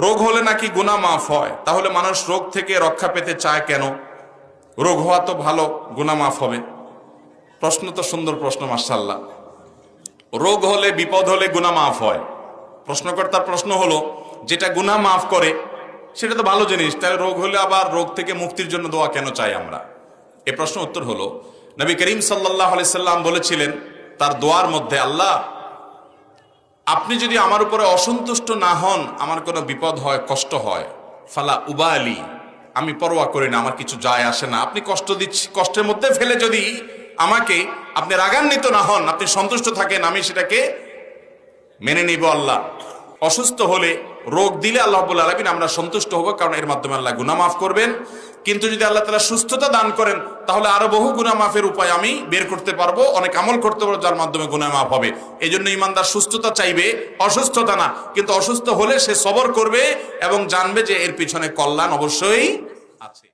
রোগ হলে নাকি গুনাহ মাফ হয়, তাহলে মানুষ রোগ থেকে রক্ষা পেতে চায় কেন? রোগ হওয়া তো ভালো, গুনাহ মাফ হবে। প্রশ্ন তো সুন্দর প্রশ্ন, মাশাআল্লাহ। রোগ হলে, বিপদ হলে গুনাহ মাফ হয়। প্রশ্নকর্তার প্রশ্ন হলো, যেটা গুনাহ মাফ করে সেটা তো ভালো জিনিস, তাহলে রোগ হলে আবার রোগ থেকে মুক্তির জন্য দোয়া কেন চাই আমরা? এই প্রশ্ন উত্তর হলো, নবী করিম সাল্লাল্লাহু আলাইহি সাল্লাম বলেছিলেন তার দোয়ার মধ্যে, আল্লাহ আপনি যদি আমার উপরে অসন্তুষ্ট না হন, আমার কোনো বিপদ হয়, কষ্ট হয়, ফালা উবালি, আমি পরোয়া করি না, আমার কিছু যায় আসে না। আপনি কষ্ট দিচ্ছি, কষ্টের মধ্যে ফেলে যদি আমাকে আপনি রাগান্বিত না হন, আপনি সন্তুষ্ট থাকেন, আমি সেটাকে মেনে নিব। আল্লাহ অসুস্থ হলে, রোগ দিলে আল্লাহ রাব্বুল আলামিন আমরা সন্তুষ্ট হব, কারণ এর মাধ্যমে আল্লাহ গুনাহ মাফ করবেন। কিন্তু যদি আল্লাহ তাআলা সুস্থতা দান করেন, তাহলে আরো বহু গুনাহ মাফের উপায় আমি বের করতে পারবো, অনেক আমল করতে পারবো যার মাধ্যমে গুনাহ মাফ হবে। এই জন্য ইমানদার সুস্থতা চাইবে, অসুস্থতা না। কিন্তু অসুস্থ হলে সে সবর করবে এবং জানবে যে এর পিছনে কল্যাণ অবশ্যই আছে।